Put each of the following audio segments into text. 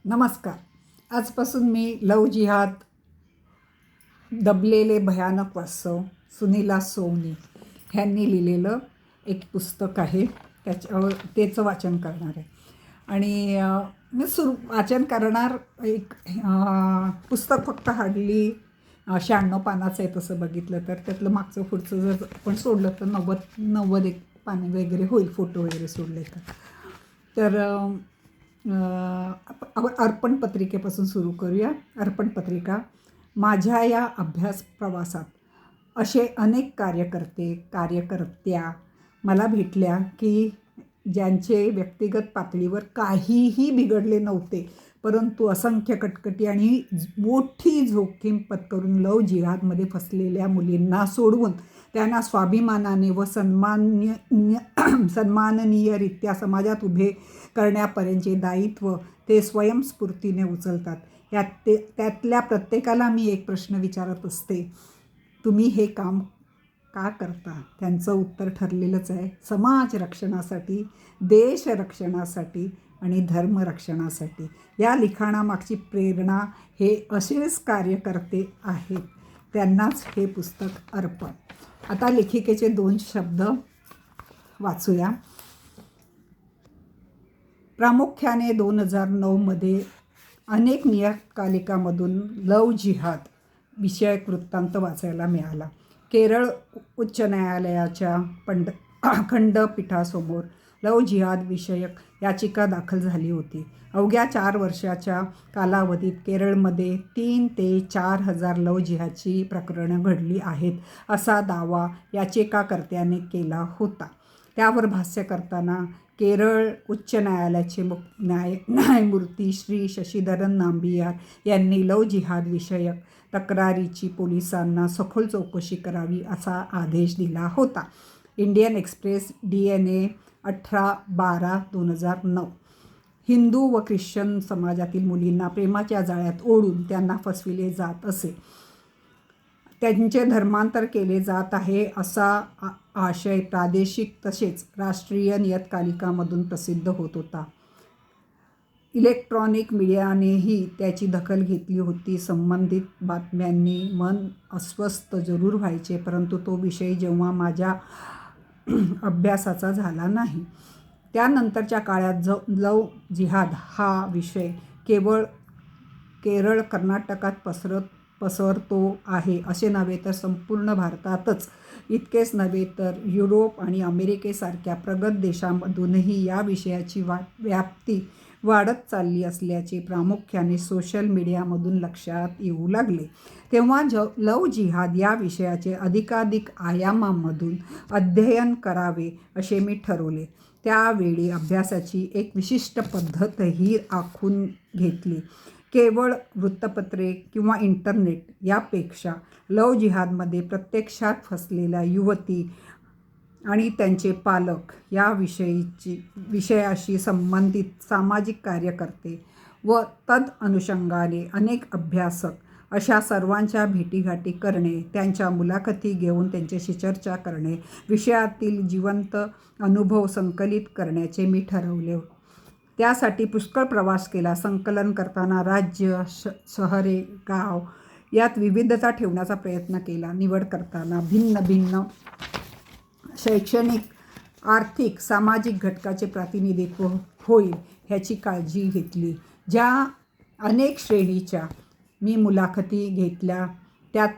नमस्कार. आजपासून मी लव जिहाद दबलेले भयानक वास्तव सुनीला सोवनी ह्यांनी लिहिलेलं एक पुस्तक आहे. त्याचं वाचन करणार आहे. आणि मी वाचन करणार एक पुस्तक फक्त हार्डली 96 पानाचं आहे. तसं बघितलं तर त्यातलं मागचं पुढचं जर आपण सोडलं तर 90 एक पाने वगैरे होईल, फोटो वगैरे सोडले तर अर्पण पत्रिकेपासून सुरू करूया. अर्पण पत्रिका. माझ्या या अभ्यास प्रवासात असे अनेक कार्यकर्त्या मला भेटल्या की ज्यांचे व्यक्तिगत पातळीवर काहीही बिघडले नव्हते, परंतु असंख्य कटकटी आणि मोठी जोखीम पत्करून लव जिहादमध्ये फसलेल्या मुलींना सोडवून त्यांना स्वाभिमानाने व सन्माननीयरित्या समाजात उभे करण्यापर्यंतचे दायित्व ते स्वयंस्फूर्तीने उचलतात. त्यातल्या प्रत्येकाला मी एक प्रश्न विचारत असते, तुम्ही हे काम का करता? त्यांचं उत्तर ठरलेलंच आहे, समाज रक्षणासाठी, देश रक्षणासाठी आणि धर्म रक्षणासाठी. या लिखाणामागची प्रेरणा हे असेच कार्यकर्ते आहेत. त्यांनाच हे पुस्तक अर्पण. आता लेखिकेचे 2 शब्द वाचूया. प्रामुख्याने 2009 अनेक नियतकालिकामधून लव जिहाद विषयक वृत्तांत वाचायला मिळाला. केरळ उच्च न्यायालयाच्या खंडपीठासमोर लव जिहाद विषयक याचिका दाखल झाली होती. अवघ्या 4 वर्षाच्या कालावधीत केरळमध्ये 3 ते 4 हजार लव जिहादची प्रकरणं घडली आहेत असा दावा याचिकाकर्त्याने केला होता. त्यावर भाष्य करताना केरळ उच्च न्यायालयाचे न्यायमूर्ती श्री शशिधरन नांबियार यांनी लव जिहाद विषयक तक्रारीची पोलिसांना सखोल चौकशी करावी असा आदेश दिला होता. Indian express DNA 18/12/2009. हिंदू व ख्रिश्चन समाजातील मुलींना प्रेमाच्या जाळ्यात ओढून त्यांना फसविले जात असे. त्यांचे धर्मांतर केले जात आहे असा आशय प्रादेशिक तसेच राष्ट्रीय नियतकालिकामधून प्रसिद्ध होत होता. इलेक्ट्रॉनिक मीडियानेही त्याची दखल घेतली होती. संबंधित बातम्यांनी मन अस्वस्थ जरूर व्हायचे, परंतु तो विषय जेव्हा माझ्या अभ्यासाचा झाला नाही. त्यानंतरच्या काळात लव जिहाद हा विषय केवळ केरळ कर्नाटकात पसरतो आहे असे नव्हे तर संपूर्ण भारतातच, इतकेच नव्हे तर युरोप आणि अमेरिकेसारख्या प्रगत देशांमधूनही या विषयाची व्याप्ती वाढत चालली असल्याचे प्रामुख्याने सोशल मीडियामधून लक्षात येऊ लागले. तेव्हा लव जिहाद या विषयाचे अधिकाधिक आयामांमधून अध्ययन करावे असे मी ठरवले. त्यावेळी अभ्यासाची एक विशिष्ट पद्धतही आखून घेतली. केवळ वृत्तपत्रे किंवा इंटरनेट यापेक्षा लव जिहादमध्ये प्रत्यक्षात फसलेल्या युवती आणि त्यांचे पालक, या विषयाशी संबंधित सामाजिक कार्यकर्ते व अनुषंगाने अनेक अभ्यासक अशा सर्वांच्या भेटीगाठी करणे, त्यांच्या मुलाखती घेऊन त्यांच्याशी चर्चा करणे, विषयातील जिवंत अनुभव संकलित करण्याचे मी ठरवले. त्यासाठी पुष्कळ प्रवास केला. संकलन करताना राज्य, शहरे, गाव यात विविधता ठेवण्याचा प्रयत्न केला. निवड करताना भिन्न शैक्षणिक, आर्थिक, सामाजिक घटकाचे प्रतिनिधित्व होईल ह्याची काळजी घेतली. ज्या अनेक श्रेणीच्या मी मुलाखती घेतल्या त्यात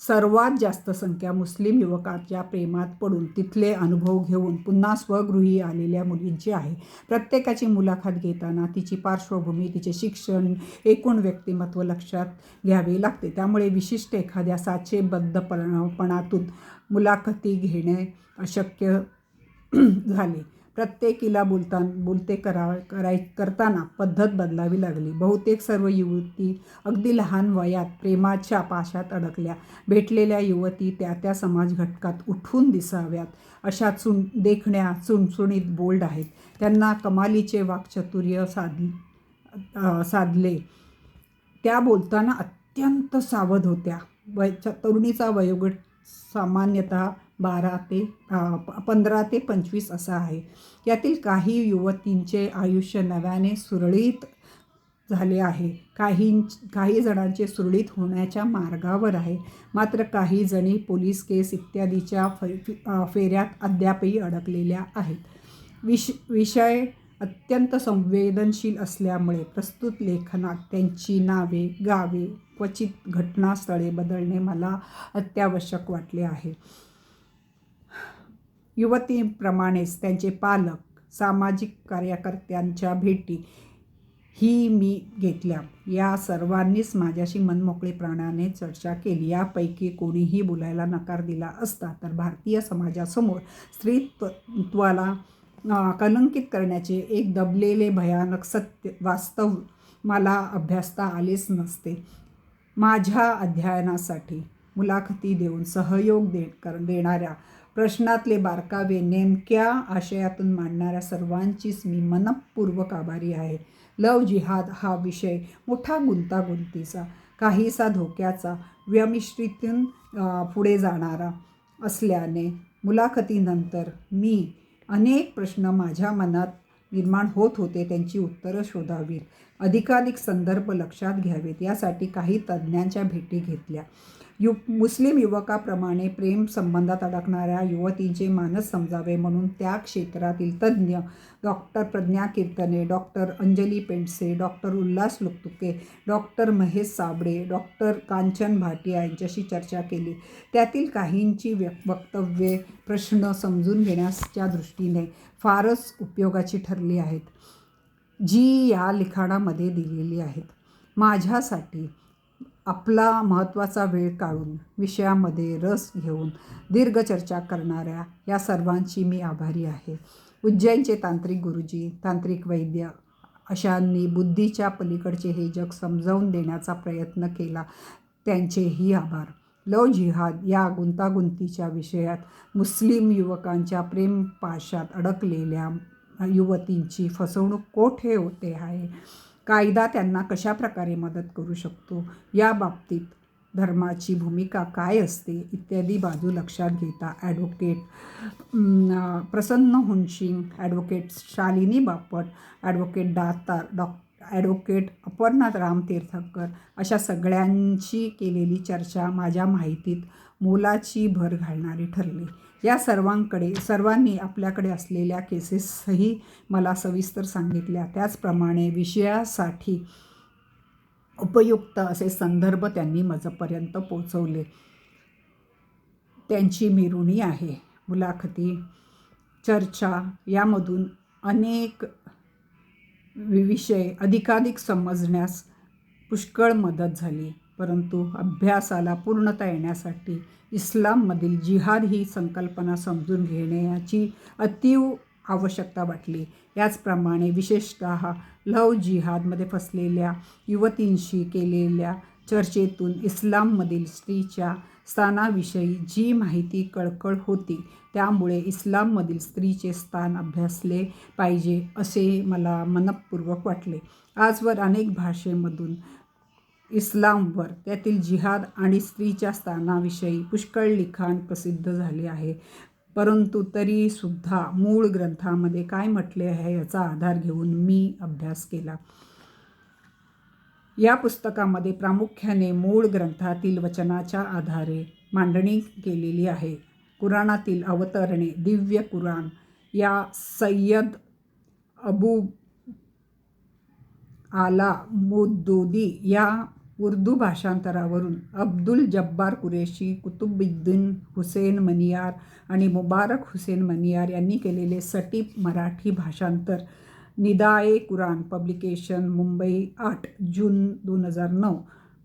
सर्वात जास्त संख्या मुस्लिम युवकांच्या प्रेमात पडून तिथले अनुभव घेऊन पुन्हा स्वगृही आलेल्या मुलींची आहे. प्रत्येकाची मुलाखत घेताना तिची पार्श्वभूमी, तिचे शिक्षण, एकूण व्यक्तिमत्व लक्षात घ्यावे लागते. त्यामुळे विशिष्ट एखाद्या साचेबद्धपणातून मुलाखती घेणे अशक्य झाले. प्रत्येकीला करताना पद्धत बदलावी लागली. बहुतेक सर्व युवती अगदी लहान वयात प्रेमाच्या पाशात अडकल्या. भेटलेल्या युवती त्या समाज घटकात उठून दिसाव्यात अशा देखण्या, चुणचुणीत, बोल्ड आहेत. त्यांना कमालीचे वाक्चातुर्य साधले. त्या बोलताना अत्यंत सावध होत्या. तरुणीचा वयोगट सामान्यतः 15 ते 25 असा आहे. यातील काही युवतींचे आयुष्य नव्याने सुरळीत झाले आहे. काही जणांचे सुरळीत होण्याच्या मार्गावर आहे, मात्र काही जणी पोलीस केस इत्यादीच्या फेऱ्यात अद्यापही अडकलेल्या आहेत. विषय अत्यंत संवेदनशील असल्यामुळे प्रस्तुत लेखनात त्यांची नावे, गावे, क्वचित घटनास्थळे बदलणे मला अत्यावश्यक वाटले आहे. युवतींप्रमाणेच त्यांचे पालक, सामाजिक कार्यकर्त्यांच्या भेटी ही मी घेतल्या. या सर्वांनीच माझ्याशी मनमोकळेपणाने चर्चा केली. यापैकी कोणीही बोलायला नकार दिला असता तर भारतीय समाजासमोर स्त्रीत्वाला कलंकित करण्याचे एक दबलेले भयानक वास्तव मला अभ्यासता आलेच नसते. माझ्या अध्ययनासाठी मुलाखती देऊन सहयोग देणाऱ्या, प्रश्नातले बारकावे नेमक्या आशयातून मांडणाऱ्या सर्वांचीच मी मनःपूर्वक आभारी आहे. लव्ह जिहाद हा विषय मोठा गुंतागुंतीचा, काहीसा धोक्याचा, व्यामिश्रीतून पुढे जाणारा असल्याने मुलाखतीनंतर मी अनेक प्रश्न माझ्या मनात निर्माण होत होते. त्यांची उत्तरं शोधावीत, अधिकाधिक संदर्भ लक्षात घ्यावेत यासाठी काही तज्ज्ञांच्या भेटी घेतल्या. मुस्लिम युवकाप्रमाणे प्रेम संबंधात अडकणाऱ्या युवतींचे मानस समजावे म्हणून त्या क्षेत्रातील तज्ज्ञ doctor Pradnya Kirtane, doctor Anjali Pendse, doctor Ulhas Luktuke, doctor Mahesh Sabale, doctor Kanchan Bhatia यांच्याशी चर्चा केली. त्यातील काहींची वक्तव्ये, प्रश्न समजून घेण्याच्या दृष्टीने फारच उपयोगाची ठरली आहेत, जी या लिखाणामध्ये दिलेली आहेत. माझ्यासाठी आपला महत्त्वाचा वेळ काढून विषयामध्ये रस घेऊन दीर्घ चर्चा करणाऱ्या या सर्वांची मी आभारी आहे. उज्जैनचे तांत्रिक गुरुजी, तांत्रिक वैद्य अशांनी बुद्धीच्या पलीकडचे हे जग समजावून देण्याचा प्रयत्न केला, त्यांचेही आभार. लव्ह जिहाद या गुंतागुंतीच्या विषयात मुस्लिम युवकांच्या प्रेमपाशात अडकलेल्या युवतींची फसवणूक कोठे होते आहे, कायदा त्यांना कशा प्रकारे मदत करू शकतो, या बाबतीत धर्माची भूमिका काय असते इत्यादी बाजू लक्षात घेता advocate Prasanna Hunsing, advocate Shalini Bapat, advocate Datar, advocate Aparna Ram Tirthakar अशा सगळ्यांची केलेली चर्चा माझ्या माहितीत मोलाची भर घालणारी ठरली. या सर्वांनी आपल्याकडे असलेल्या केसेसही मला सविस्तर सांगितल्या. त्याचप्रमाणे विषयासाठी उपयुक्त असे संदर्भ त्यांनी माझ्यापर्यंत पोचवले. त्यांची मी ऋणी आहे. मुलाखती, चर्चा यामधून अनेक विषय अधिकाधिक समजण्यास पुष्कळ मदत झाली. परंतु अभ्यासाला पूर्णता येण्यासाठी इस्लाममधील जिहाद ही संकल्पना समजून घेण्याची अतीव आवश्यकता वाटली. याचप्रमाणे विशेषतः लव्ह जिहादमध्ये फसलेल्या युवतींशी केलेल्या चर्चेतून इस्लाममधील स्त्रीच्या स्थानाविषयी जी माहिती कळकळ होती, त्यामुळे इस्लाममधील स्त्रीचे स्थान अभ्यासले पाहिजे असे मला मनःपूर्वक वाटले. आजवर अनेक भाषेमधून इस्लामवर, त्यातील जिहाद आणि स्त्रीच्या स्थानाविषयी पुष्कळ लिखाण प्रसिद्ध झाले आहे. परंतु तरीसुद्धा मूळ ग्रंथामध्ये काय म्हटले आहे याचा आधार घेऊन मी अभ्यास केला. या पुस्तकामध्ये प्रामुख्याने मूळ ग्रंथातील वचनाच्या आधारे मांडणी केलेली आहे. कुराणातील अवतरणे, दिव्य कुराण या सय्यद अबू आला मुद्दुदी या उर्दू भाषांतरावरून अब्दुल जब्बार कुरेशी, कुतुबुद्दीन हुसेन मनियार आणि मुबारक हुसेन मनियार यांनी केलेले सटीप मराठी भाषांतर निदाए कुराण पब्लिकेशन, मुंबई 8 जून 2009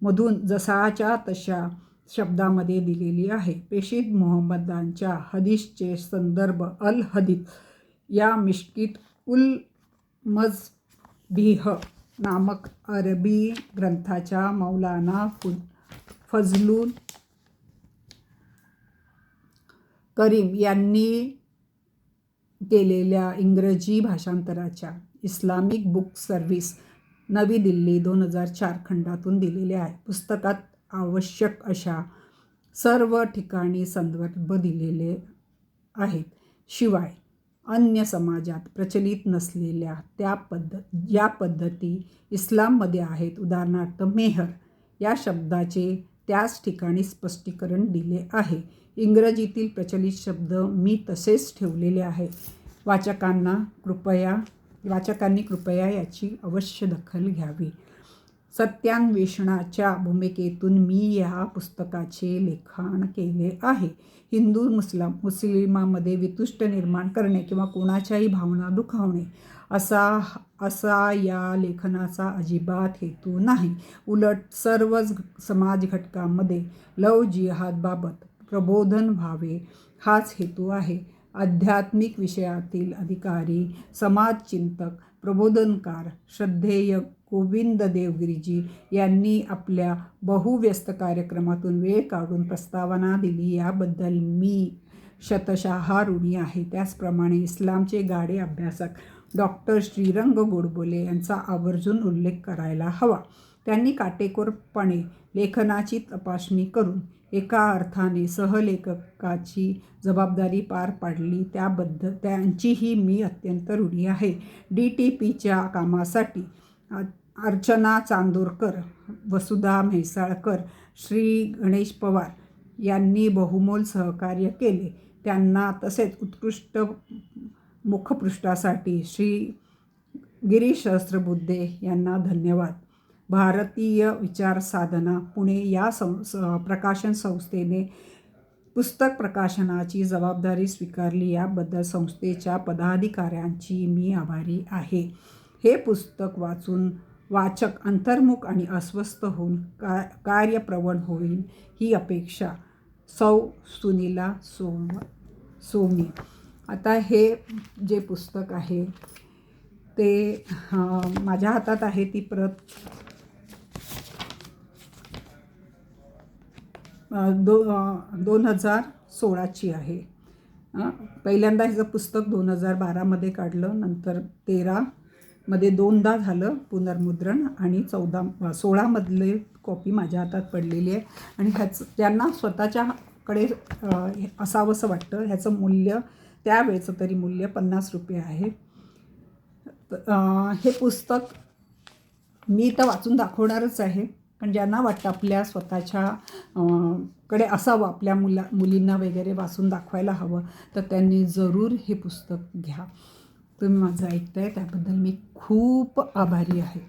मधून जसाच्या तशा शब्दामध्ये दिलेली आहे. प्रेषित मुहम्मदांच्या हदीसचे संदर्भ अल हदीथ या मिश्कीत उल मजबिह नामक अरबी ग्रंथाच्या मौलाना फजलुल करीम यांनी केलेल्या इंग्रजी भाषांतराच्या इस्लामिक बुक सर्व्हिस, नवी दिल्ली 2004 खंडातून दिलेले आहे. पुस्तकात आवश्यक अशा सर्व ठिकाणी संदर्भ दिलेले आहेत. शिवाय अन्य समाजात प्रचलित नसलेल्या ज्या पद्धती इस्लाममध्ये आहेत, उदाहरणार्थ मेहर या शब्दाचे त्याच ठिकाणी स्पष्टीकरण दिले आहे. इंग्रजीतील प्रचलित शब्द मी तसेच ठेवलेले आहे. वाचकांनी कृपया याची अवश्य दखल घ्यावी. सत्यान्वेषणाच्या भूमिकेतून मी या पुस्तकाचे लेखन केले आहे. हिंदू मुस्लिमामध्ये वितुष्ट निर्माण करणे किंवा कोणाच्याही भावना दुखावणे असा या लेखनाचा अजिबात हेतू नाही. उलट सर्व समाज घटकांमध्ये लव जिहादबाबत प्रबोधन व्हावे हाच हेतू आहे. आध्यात्मिक विषयातील अधिकारी, समाजचिंतक, प्रबोधनकार श्रद्धेय गोविंद देवगिरीजी यांनी आपल्या बहुव्यस्त कार्यक्रमातून वेळ काढून प्रस्तावना दिली याबद्दल मी शतशः ऋणी आहे. त्याचप्रमाणे इस्लामचे गाढे अभ्यासक डॉक्टर श्रीरंग गोडबोले यांचा आवर्जून उल्लेख करायला हवा. त्यांनी काटेकोरपणे लेखनाची तपासणी करून एका अर्थाने सहलेखकाची जबाबदारी पार पाडली. त्याबद्दल त्यांचीही मी अत्यंत ऋणी आहे. DTPच्या कामासाठी अर्चना चांदोरकर, वसुधा म्हैसाळकर, श्री गणेश पवार यांनी बहुमोल सहकार्य केले. त्यांना तसेच उत्कृष्ट मुखपृष्ठासाठी श्री गिरीश सहस्रबुद्धे यांना धन्यवाद. भारतीय विचार साधना पुणे या प्रकाशन संस्थेने पुस्तक प्रकाशनाची जबाबदारी स्वीकारली याबद्दल संस्थेच्या पदाधिकाऱ्यांची मी आभारी आहे. हे पुस्तक वाचून वाचक अंतर्मुख आणि अस्वस्थ होऊन कार्यप्रवण होईल ही अपेक्षा. सौ सुनीला सोमी. आता हे जे पुस्तक आहे ते माझ्या हातात आहे. ती प्रत 2016ची आहे. पहिल्यांदा ह्याचं पुस्तक 2012मध्ये काढलं, नंतर 13मध्ये दोनदा झालं पुनर्मुद्रण आणि 16मधले कॉपी माझ्या हातात पडलेली आहे. आणि ज्यांना स्वतःच्याकडे असावंसं वाटतं, ह्याचं मूल्य त्यावेळेचं तरी मूल्य 50 रुपये आहे. हे पुस्तक मी तर वाचून दाखवणारच आहे, पण ज्यांना वाटतं आपल्या स्वतःच्या कडे असावं, आपल्या मुलींना वगैरे वाचून दाखवायला हवं, तर त्यांनी जरूर हे पुस्तक घ्या. तुम्ही माझं ऐकताय त्याबद्दल मी खूप आभारी आहे.